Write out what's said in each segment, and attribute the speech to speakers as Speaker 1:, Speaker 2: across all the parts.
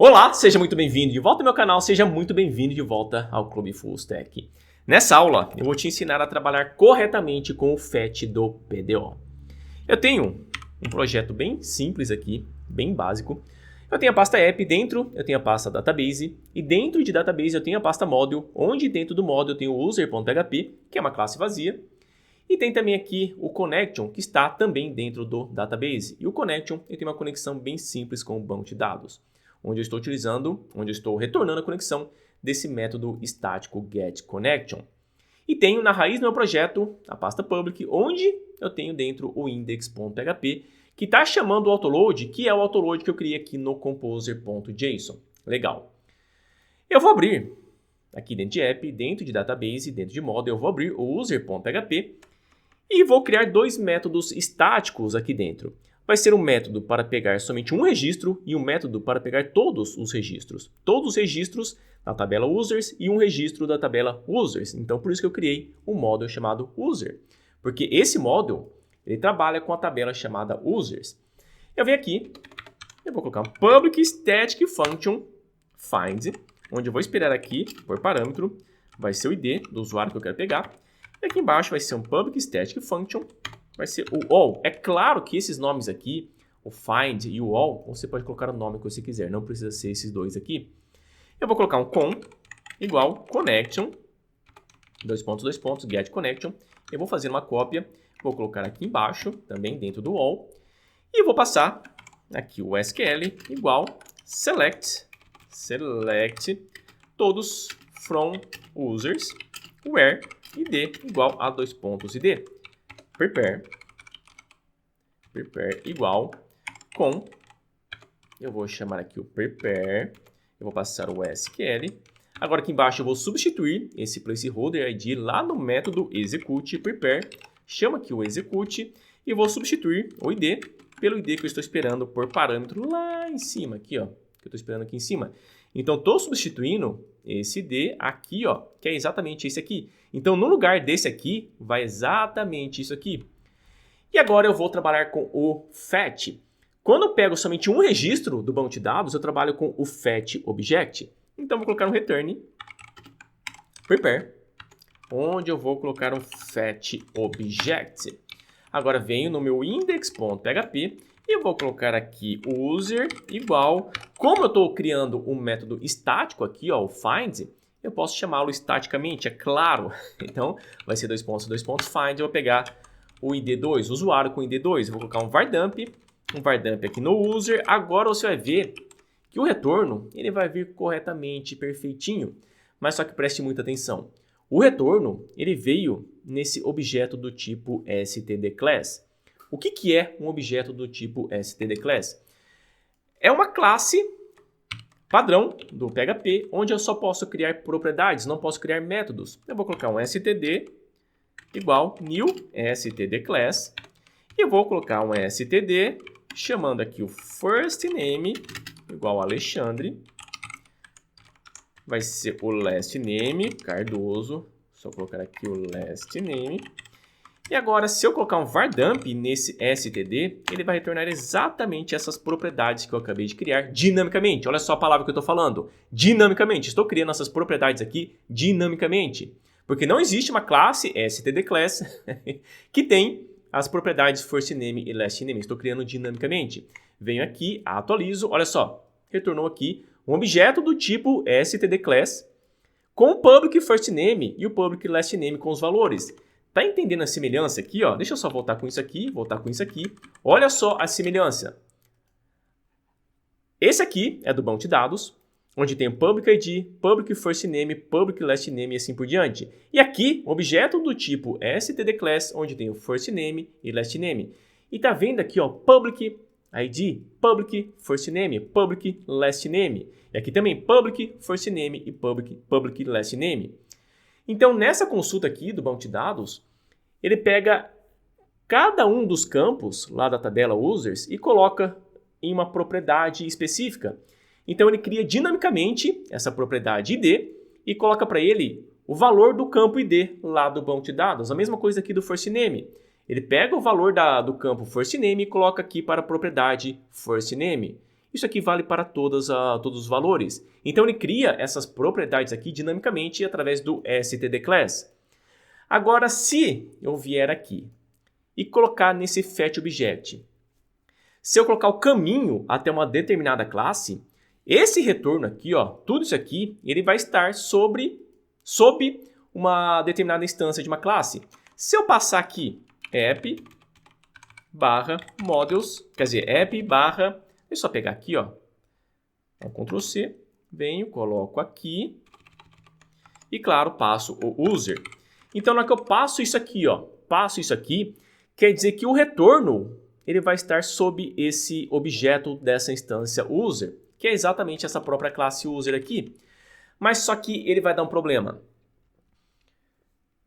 Speaker 1: Olá, seja muito bem-vindo de volta ao meu canal, seja muito bem-vindo de volta ao Clube Full Stack. Nessa aula, eu vou te ensinar a trabalhar corretamente com o fetch do PDO. Eu tenho um projeto bem simples aqui, bem básico. Eu tenho a pasta app, dentro eu tenho a pasta database, e dentro de database eu tenho a pasta module, onde dentro do module eu tenho o user.php, que é uma classe vazia, e tem também aqui o connection, que está também dentro do database. E o connection, eu tenho uma conexão bem simples com o banco de dados, onde eu estou retornando a conexão desse método estático getConnection. E tenho na raiz do meu projeto a pasta public, onde eu tenho dentro o index.php, que está chamando o autoload, que é o autoload que eu criei aqui no composer.json. Legal. Eu vou abrir aqui dentro de app, dentro de database, dentro de model, eu vou abrir o user.php e vou criar dois métodos estáticos aqui dentro. Vai ser um método para pegar somente um registro e um método para pegar todos os registros. Todos os registros da tabela users e um registro da tabela users. Então, por isso que eu criei um módulo chamado user. Porque esse módulo, ele trabalha com a tabela chamada users. Eu venho aqui, eu vou colocar um public static function find, onde eu vou esperar aqui, por parâmetro, vai ser o ID do usuário que eu quero pegar. E aqui embaixo vai ser um public static function, vai ser o all. É claro que esses nomes aqui, o find e o all, você pode colocar o nome que você quiser, não precisa ser esses dois aqui. Eu vou colocar um com igual connection, dois pontos, get connection. Eu vou fazer uma cópia, vou colocar aqui embaixo, também dentro do all, e vou passar aqui o SQL igual select todos from users where id igual a dois pontos id. Prepare igual com, eu vou chamar aqui o prepare, eu vou passar o SQL. Agora aqui embaixo eu vou substituir esse placeholder ID lá no método execute prepare, chama aqui o execute e vou substituir o ID pelo ID que eu estou esperando por parâmetro lá em cima, aqui ó, que eu estou esperando aqui em cima. Então estou substituindo esse ID aqui ó, que é exatamente esse aqui. Então no lugar desse aqui vai exatamente isso aqui. E agora eu vou trabalhar com o fetch. Quando eu pego somente um registro do banco de dados, eu trabalho com o fetch object. Então, vou colocar um return prepare, onde eu vou colocar um fetch object. Agora, venho no meu index.php e eu vou colocar aqui o user igual. Como eu estou criando um método estático aqui, ó, o find, eu posso chamá-lo estaticamente, é claro. Então, vai ser dois pontos, find, eu vou pegar o ID2, usuário com ID2, eu vou colocar um vardump aqui no user. Agora você vai ver que o retorno ele vai vir corretamente, perfeitinho, mas só que preste muita atenção. O retorno ele veio nesse objeto do tipo stdClass. O que é um objeto do tipo stdClass? É uma classe padrão do PHP, onde eu só posso criar propriedades, não posso criar métodos. Eu vou colocar um std igual new stdClass e eu vou colocar um std chamando aqui o first name igual Alexandre, vai ser o last name Cardoso, só colocar aqui o last name. E agora, se eu colocar um vardump nesse std, ele vai retornar exatamente essas propriedades que eu acabei de criar dinamicamente. Olha só a palavra que eu estou falando, dinamicamente. Estou criando essas propriedades aqui dinamicamente. Porque não existe uma classe stdClass que tem as propriedades first name e last name. Estou criando dinamicamente. Venho aqui, atualizo, olha só, retornou aqui um objeto do tipo stdClass com o public first name e o public last name com os valores. Tá entendendo a semelhança aqui? Ó? Deixa eu só voltar com isso aqui, Olha só a semelhança. Esse aqui é do banco de dados, onde tem o public ID, public first name, public last name e assim por diante. E aqui, objeto do tipo stdClass, onde tem o first name e last name. E tá vendo aqui, ó, public ID, public first name, public last name. E aqui também public first name e public last name. Então, nessa consulta aqui do banco de dados, ele pega cada um dos campos lá da tabela users e coloca em uma propriedade específica. Então, ele cria dinamicamente essa propriedade ID e coloca para ele o valor do campo ID lá do banco de dados. A mesma coisa aqui do first name. Ele pega o valor do campo first name e coloca aqui para a propriedade first name. Isso aqui vale para todos os valores. Então, ele cria essas propriedades aqui dinamicamente através do stdclass. Agora, se eu vier aqui e colocar nesse fetchObject, se eu colocar o caminho até uma determinada classe, esse retorno aqui, ó, tudo isso aqui, ele vai estar sob uma determinada instância de uma classe. Se eu passar aqui app barra models, quer dizer, app barra, deixa eu só pegar aqui, ó, Ctrl C, venho, coloco aqui e, claro, passo o user. Então, na hora que eu passo isso aqui, ó, quer dizer que o retorno ele vai estar sob esse objeto dessa instância user, que é exatamente essa própria classe user aqui. Mas só que ele vai dar um problema.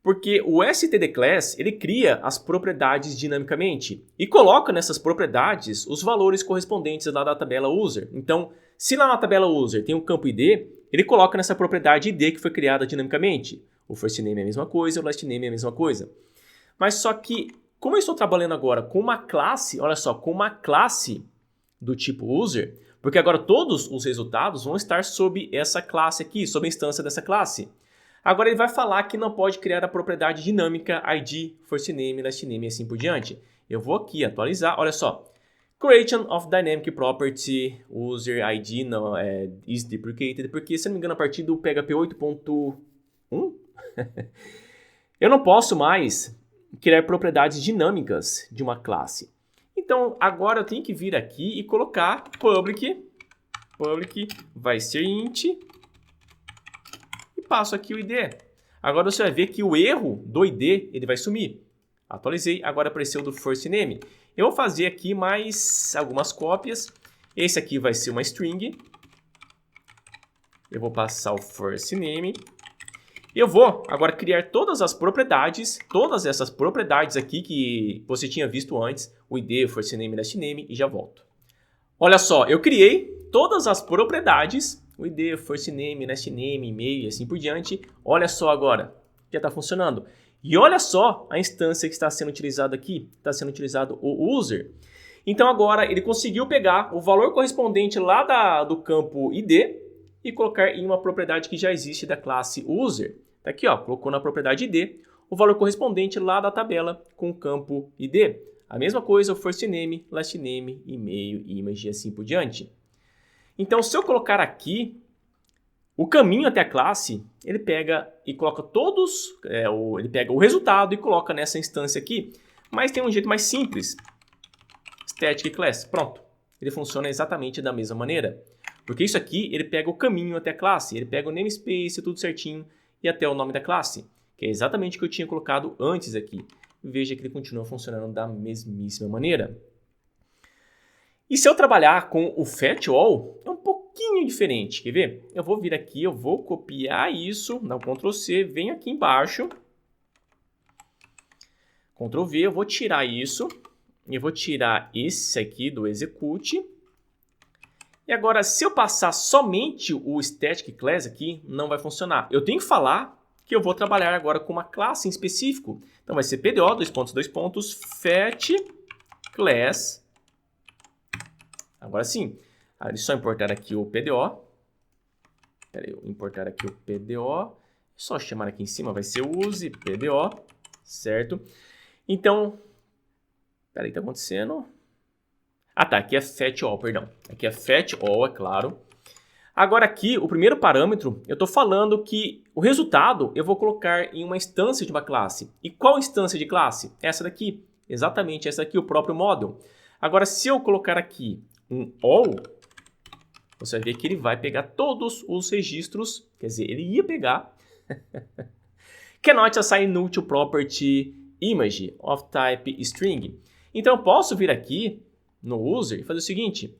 Speaker 1: Porque o stdclass, ele cria as propriedades dinamicamente e coloca nessas propriedades os valores correspondentes lá da tabela user. Então, se lá na tabela user tem um campo id, ele coloca nessa propriedade id que foi criada dinamicamente. O first name é a mesma coisa, o last name é a mesma coisa. Mas só que, como eu estou trabalhando agora com uma classe, olha só, com uma classe do tipo user, porque agora todos os resultados vão estar sob essa classe aqui, sob a instância dessa classe. Agora ele vai falar que não pode criar a propriedade dinâmica id, first name, last name e assim por diante. Eu vou aqui atualizar, olha só. Creation of dynamic property user id não, is deprecated, porque se não me engano a partir do PHP 8.1 eu não posso mais criar propriedades dinâmicas de uma classe. Então agora eu tenho que vir aqui e colocar public vai ser int, passo aqui o id. Agora você vai ver que o erro do id ele vai sumir. Atualizei, agora apareceu do first name. Eu vou fazer aqui mais algumas cópias. Esse aqui vai ser uma string. Eu vou passar o first name. Eu vou agora criar todas essas propriedades aqui que você tinha visto antes, o id, first name, last name, e já volto. Olha só, eu criei todas as propriedades, o id, first name, last name, e-mail e assim por diante. Olha só agora, já está funcionando. E olha só a instância que está sendo utilizada aqui, está sendo utilizado o user. Então agora ele conseguiu pegar o valor correspondente lá do campo id e colocar em uma propriedade que já existe da classe user. Tá aqui, ó, colocou na propriedade id o valor correspondente lá da tabela com o campo id. A mesma coisa, o first name, last name, e-mail, image e assim por diante. Então, se eu colocar aqui o caminho até a classe, ele pega e coloca ele pega o resultado e coloca nessa instância aqui, mas tem um jeito mais simples. Static class, pronto. Ele funciona exatamente da mesma maneira. Porque isso aqui, ele pega o caminho até a classe, ele pega o namespace, tudo certinho, e até o nome da classe, que é exatamente o que eu tinha colocado antes aqui. Veja que ele continua funcionando da mesmíssima maneira. E se eu trabalhar com o fetchAll, é um pouquinho diferente, quer ver? Eu vou vir aqui, eu vou copiar isso, dar um Ctrl C, venho aqui embaixo, Ctrl V, eu vou tirar isso, eu vou tirar esse aqui do execute. E agora, se eu passar somente o static class aqui, não vai funcionar. Eu tenho que falar que eu vou trabalhar agora com uma classe em específico. Então vai ser PDO, fetch class. Agora sim, é só importar aqui o PDO. Espera aí, importar aqui o PDO. Só chamar aqui em cima, vai ser use PDO, certo? Então, espera aí, tá acontecendo. Ah tá, aqui é fetchAll, perdão. Aqui é fetchAll, é claro. Agora aqui, o primeiro parâmetro, eu estou falando que o resultado eu vou colocar em uma instância de uma classe. E qual instância de classe? Essa daqui. Exatamente, essa aqui, o próprio model. Agora, se eu colocar aqui um all, você vai ver que ele vai pegar todos os registros, quer dizer, ele ia pegar cannot assign null to property image of type string. Então, eu posso vir aqui no user e fazer o seguinte,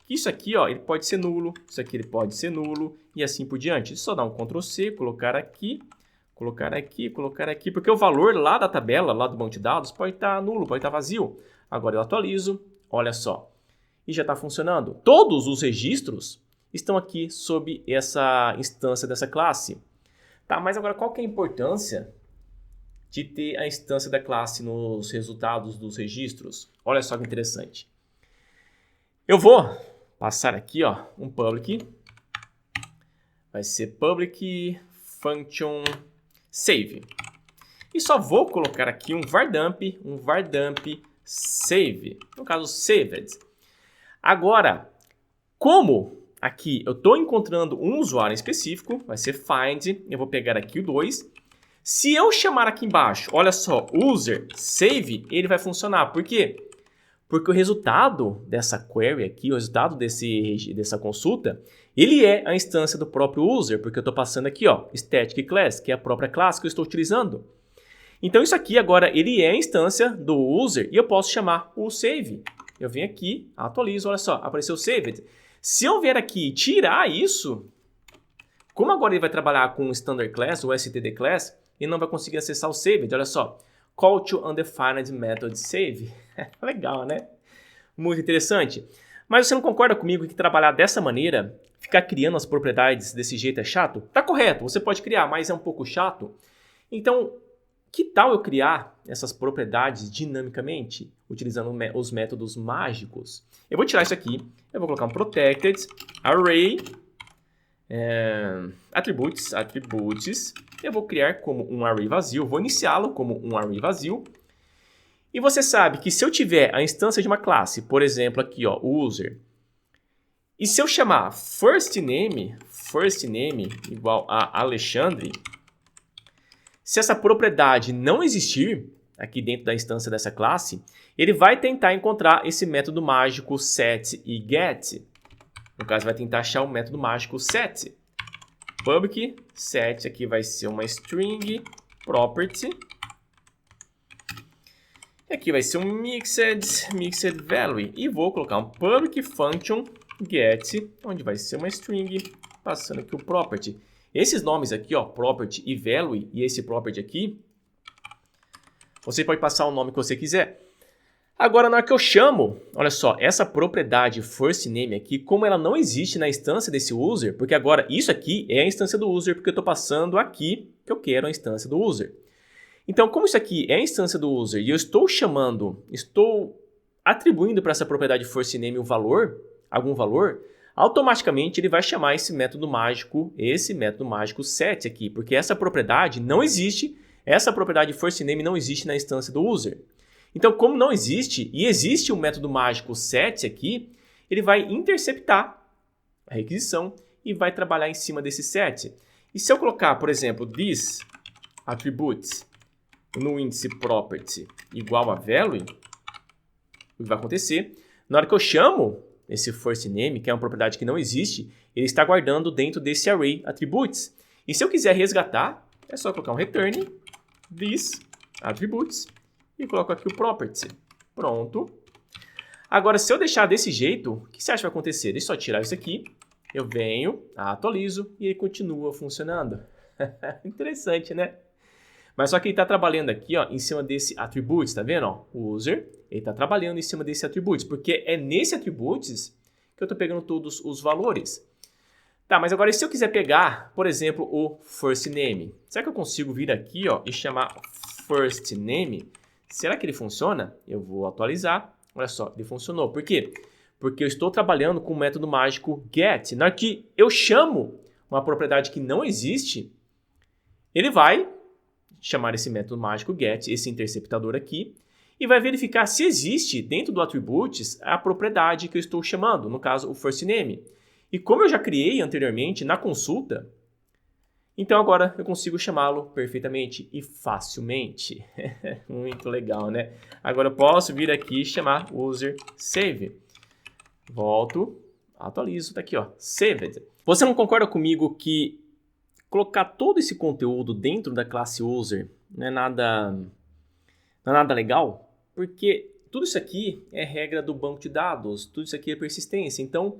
Speaker 1: isso aqui, ó, ele pode ser nulo, isso aqui ele pode ser nulo e assim por diante. Só dar um Ctrl C, colocar aqui, porque o valor lá da tabela, lá do banco de dados, pode estar nulo, pode estar vazio. Agora eu atualizo, olha só, e já está funcionando. Todos os registros estão aqui sob essa instância dessa classe. Tá, mas agora qual que é a importância de ter a instância da classe nos resultados dos registros? Olha só que interessante. Eu vou passar aqui, ó, um public. Vai ser public function save. E só vou colocar aqui um vardump save, no caso saved. Agora, como aqui eu estou encontrando um usuário específico, vai ser find, eu vou pegar aqui o 2. Se eu chamar aqui embaixo, olha só, user save, ele vai funcionar. Por quê? Porque o resultado dessa query aqui, o resultado dessa consulta, ele é a instância do próprio user, porque eu estou passando aqui, ó, static class, que é a própria classe que eu estou utilizando. Então isso aqui agora, ele é a instância do user e eu posso chamar o save. Eu venho aqui, atualizo, olha só, apareceu saved. Se eu vier aqui e tirar isso, como agora ele vai trabalhar com o standard class, o std class, ele não vai conseguir acessar o saved, olha só. Call to undefined method save. Legal, né? Muito interessante. Mas você não concorda comigo que trabalhar dessa maneira, ficar criando as propriedades desse jeito é chato? Tá correto, você pode criar, mas é um pouco chato. Então, que tal eu criar essas propriedades dinamicamente, utilizando os métodos mágicos? Eu vou tirar isso aqui, eu vou colocar um protected array attributes, eu vou criar como um array vazio, vou iniciá-lo como um array vazio. E você sabe que se eu tiver a instância de uma classe, por exemplo aqui, ó, user, e se eu chamar first name igual a Alexandre, se essa propriedade não existir aqui dentro da instância dessa classe, ele vai tentar encontrar esse método mágico set e get. No caso, vai tentar achar o método mágico set. Public set aqui vai ser uma string property. E aqui vai ser um mixed value. E vou colocar um public function get, onde vai ser uma string, passando aqui o property. Esses nomes aqui, ó, property e value, e esse property aqui, você pode passar o nome que você quiser. Agora, na hora que eu chamo, olha só, essa propriedade first name aqui, como ela não existe na instância desse user, porque agora isso aqui é a instância do user, porque eu estou passando aqui que eu quero a instância do user. Então, como isso aqui é a instância do user e eu estou atribuindo para essa propriedade first name um valor, algum valor, automaticamente ele vai chamar esse método mágico set aqui, porque essa propriedade não existe, essa propriedade first name não existe na instância do user. Então, como não existe, e existe o método mágico set aqui, ele vai interceptar a requisição e vai trabalhar em cima desse set. E se eu colocar, por exemplo, this attributes no índice property igual a value, o que vai acontecer? Na hora que eu chamo esse first name, que é uma propriedade que não existe, ele está guardando dentro desse array attributes. E se eu quiser resgatar, é só colocar um return this attributes e coloco aqui o property. Pronto. Agora, se eu deixar desse jeito, o que você acha que vai acontecer? Deixa eu só tirar isso aqui. Eu venho, atualizo e ele continua funcionando. Interessante, né? Mas só que ele está trabalhando aqui, ó, em cima desse attributes, tá vendo? Ó, o user, ele está trabalhando em cima desse attributes, porque é nesse attributes que eu estou pegando todos os valores. Tá, mas agora se eu quiser pegar, por exemplo, o first name, será que eu consigo vir aqui, ó, e chamar first name? Será que ele funciona? Eu vou atualizar. Olha só, ele funcionou. Por quê? Porque eu estou trabalhando com o método mágico get. Na hora que eu chamo uma propriedade que não existe, ele vai chamar esse método mágico get, esse interceptador aqui, e vai verificar se existe dentro do attributes a propriedade que eu estou chamando, no caso o first name. E como eu já criei anteriormente na consulta, então agora eu consigo chamá-lo perfeitamente e facilmente. Muito legal, né? Agora eu posso vir aqui e chamar user save. Volto, atualizo, tá aqui, ó, saved. Você não concorda comigo que colocar todo esse conteúdo dentro da classe user não é nada legal? Porque tudo isso aqui é regra do banco de dados, tudo isso aqui é persistência. Então,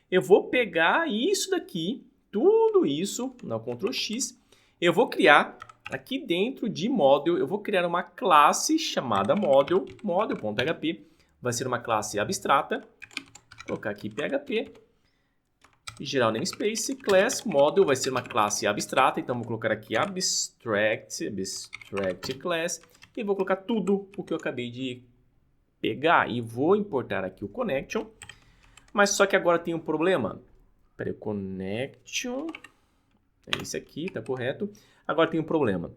Speaker 1: eu vou pegar isso daqui, tudo isso, na Ctrl X, eu vou criar aqui dentro de model, eu vou criar uma classe chamada model.php, vai ser uma classe abstrata, vou colocar aqui PHP, gerar o namespace, class model vai ser uma classe abstrata, então vou colocar aqui abstract class, e vou colocar tudo o que eu acabei de pegar, e vou importar aqui o connection. Mas só que agora tem um problema. Peraí, connection. É esse aqui, tá correto. Agora tem um problema.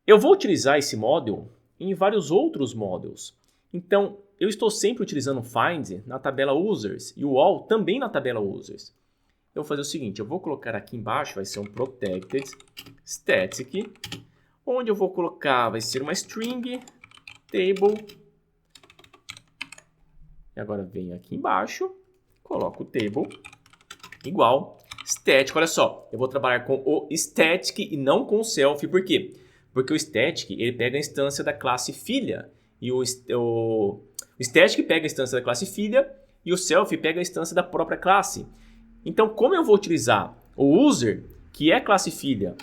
Speaker 1: Eu vou utilizar esse module em vários outros modules. Então, eu estou sempre utilizando o find na tabela users e o all também na tabela users. Eu vou fazer o seguinte, eu vou colocar aqui embaixo, vai ser um protected static, onde eu vou colocar, vai ser uma string table. E agora venho aqui embaixo, coloco o table igual static. Olha só, eu vou trabalhar com o static e não com o self. Por quê? Porque o static ele pega a instância da classe filha e o static pega a instância da classe filha e o self pega a instância da própria classe. Então, como eu vou utilizar o user, que é a classe filha,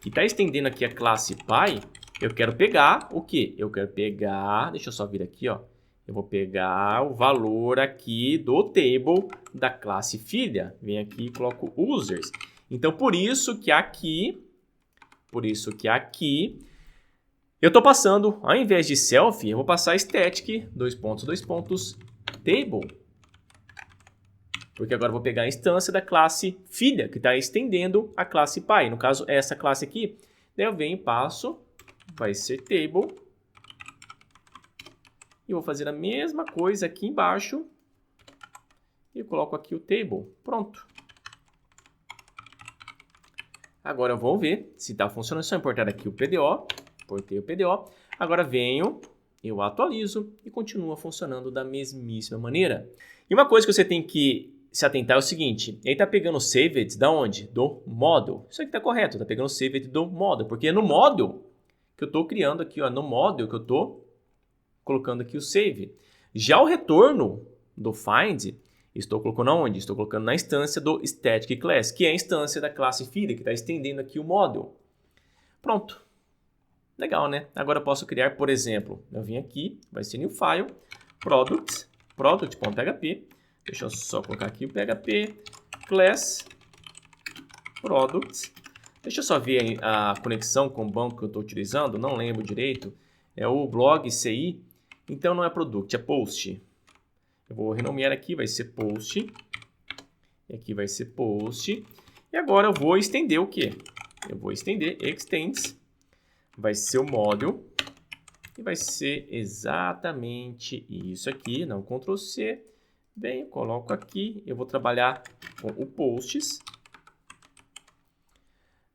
Speaker 1: que está estendendo aqui a classe pai, eu quero pegar o quê? Eu quero pegar, deixa eu só vir aqui, ó. Eu vou pegar o valor aqui do table da classe filha. Vem aqui e coloco users. Então, por isso que aqui, eu estou passando, ao invés de self, eu vou passar static, table. Porque agora eu vou pegar a instância da classe filha, que está estendendo a classe pai. No caso, essa classe aqui. Daí eu venho e passo, vai ser table. E vou fazer a mesma coisa aqui embaixo. E coloco aqui o table. Pronto. Agora eu vou ver se está funcionando. É só importar aqui o PDO. Importei o PDO. Agora venho, eu atualizo e continua funcionando da mesmíssima maneira. E uma coisa que você tem que se atentar é o seguinte. Ele está pegando o saved da onde? Do module. Isso aqui está correto. Está pegando o saved do module. Porque é no module que eu estou criando aqui. Ó, no module que eu estou colocando aqui o save. Já o retorno do find, estou colocando aonde? Estou colocando na instância do static class, que é a instância da classe filha, que está estendendo aqui o module. Pronto. Legal, né? Agora eu posso criar, por exemplo, eu vim aqui, vai ser new file, product.php. Deixa eu só colocar aqui o PHP class product. Deixa eu só ver a conexão com o banco que eu estou utilizando, não lembro direito. É o blog CI. Então não é product, é post. Eu vou renomear aqui, vai ser post. E aqui vai ser post. E agora eu vou estender o quê? Eu vou estender extends. Vai ser o module. E vai ser exatamente isso aqui. Não, Ctrl C. Bem, eu coloco aqui. Eu vou trabalhar com o posts.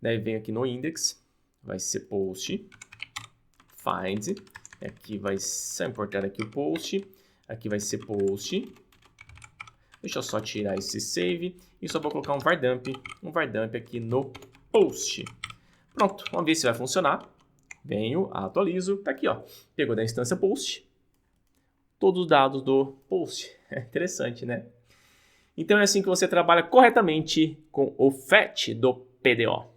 Speaker 1: Daí venho aqui no index. Vai ser post. Find. Aqui vai só importar aqui o post. Aqui vai ser post. Deixa eu só tirar esse save. E só vou colocar um vardump. Um vardump aqui no post. Pronto, vamos ver se vai funcionar. Venho, atualizo. Tá aqui, ó. Pegou da instância post. Todos os dados do post. É interessante, né? Então é assim que você trabalha corretamente com o fetch do PDO.